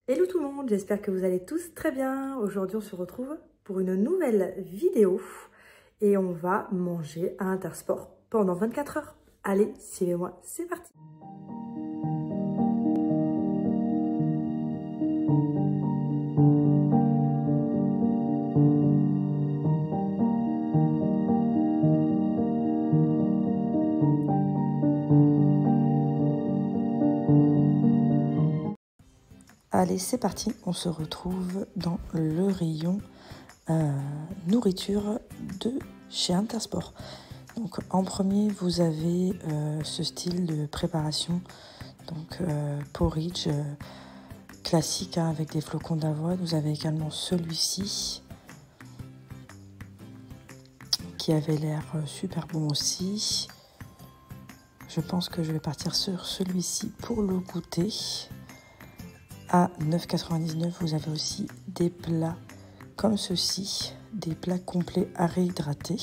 Hello tout le monde, j'espère que vous allez tous très bien. Aujourd'hui, on se retrouve pour une nouvelle vidéo et on va manger à Intersport pendant 24 heures. Allez, suivez-moi, c'est parti. Allez, c'est parti, on se retrouve dans le rayon nourriture de chez Intersport. Donc en premier, vous avez ce style de préparation, donc porridge classique hein, avec des flocons d'avoine. Vous avez également celui-ci qui avait l'air super bon aussi. Je pense que je vais partir sur celui-ci pour le goûter. À 9,99 €, vous avez aussi des plats comme ceci, des plats complets à réhydrater.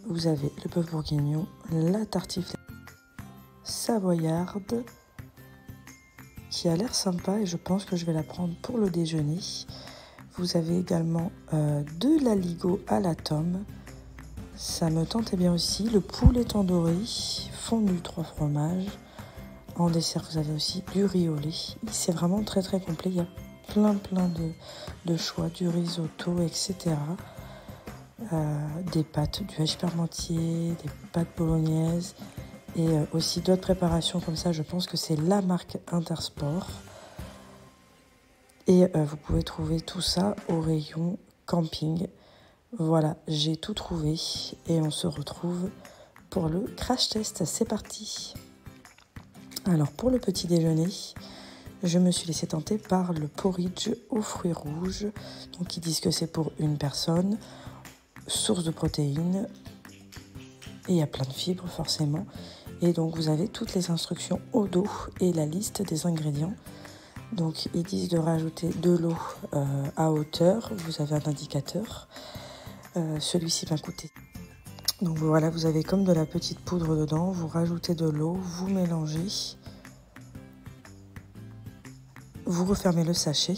Vous avez le bœuf bourguignon, la tartiflette savoyarde, qui a l'air sympa et je pense que je vais la prendre pour le déjeuner. Vous avez également de l'aligot à la tome, ça me tentait bien aussi. Le poulet tandoori, fondu 3 fromages. En dessert, vous avez aussi du riz au lait. C'est vraiment très très complet. Il y a plein de choix, du risotto, etc. Des pâtes, du hachis parmentier, des pâtes bolognaises et aussi d'autres préparations comme ça. Je pense que c'est la marque Intersport. Et vous pouvez trouver tout ça au rayon camping. Voilà, j'ai tout trouvé et on se retrouve pour le crash test. C'est parti! Alors pour le petit déjeuner, je me suis laissée tenter par le porridge aux fruits rouges. Donc ils disent que c'est pour une personne, source de protéines, et il y a plein de fibres forcément. Et donc vous avez toutes les instructions au dos et la liste des ingrédients. Donc ils disent de rajouter de l'eau à hauteur, vous avez un indicateur. Celui-ci va coûter. Donc voilà, vous avez comme de la petite poudre dedans, vous rajoutez de l'eau, vous mélangez, vous refermez le sachet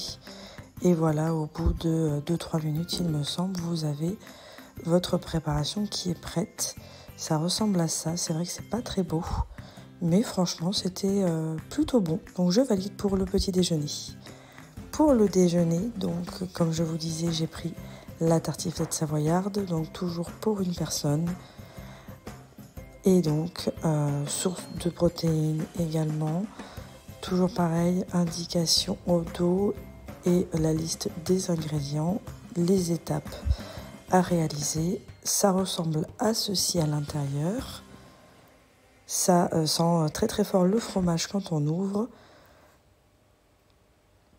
et voilà, au bout de 2-3 minutes, il me semble, vous avez votre préparation qui est prête. Ça ressemble à ça, c'est vrai que c'est pas très beau, mais franchement c'était plutôt bon, donc je valide pour le petit déjeuner. Pour le déjeuner, donc comme je vous disais, j'ai pris la tartiflette savoyarde, donc toujours pour une personne. Et donc, source de protéines également. Toujours pareil, indication au dos et la liste des ingrédients, les étapes à réaliser. Ça ressemble à ceci à l'intérieur. Ça sent très très fort le fromage quand on ouvre.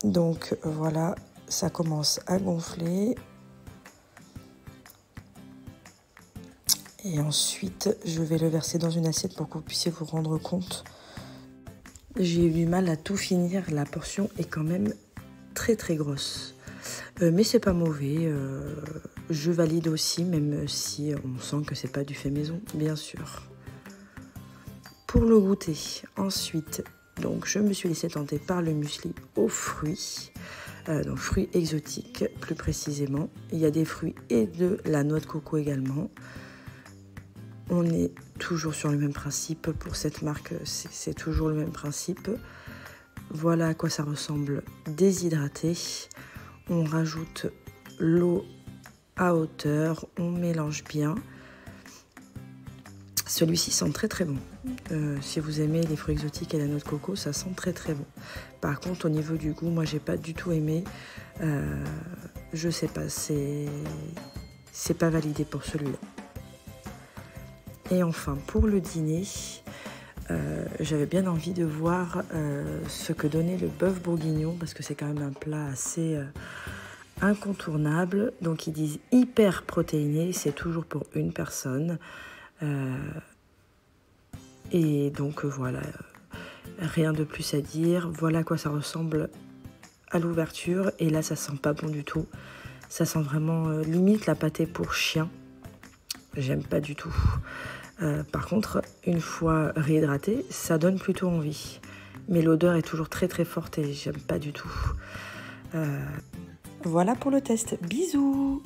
Donc voilà, ça commence à gonfler. Et ensuite, je vais le verser dans une assiette pour que vous puissiez vous rendre compte. J'ai eu du mal à tout finir, la portion est quand même très très grosse. Mais c'est pas mauvais, je valide aussi, même si on sent que c'est pas du fait maison, bien sûr. Pour le goûter, ensuite, donc je me suis laissée tenter par le muesli aux fruits. Donc fruits exotiques plus précisément. Il y a des fruits et de la noix de coco également. On est toujours sur le même principe pour cette marque, c'est toujours le même principe. Voilà à quoi ça ressemble déshydraté. On rajoute l'eau à hauteur, on mélange bien. Celui-ci sent très très bon. Si vous aimez les fruits exotiques et la noix de coco, ça sent très très bon. Par contre, au niveau du goût, moi j'ai pas du tout aimé. Je sais pas, c'est pas validé pour celui-là. Et enfin, pour le dîner, j'avais bien envie de voir ce que donnait le bœuf bourguignon, parce que c'est quand même un plat assez incontournable. Donc ils disent hyper protéiné, c'est toujours pour une personne. Et donc voilà, rien de plus à dire. Voilà à quoi ça ressemble à l'ouverture. Et là, ça sent pas bon du tout. Ça sent vraiment limite la pâtée pour chien. J'aime pas du tout. Par contre, une fois réhydraté, ça donne plutôt envie. mais l'odeur est toujours très très forte et j'aime pas du tout. Voilà pour le test. Bisous!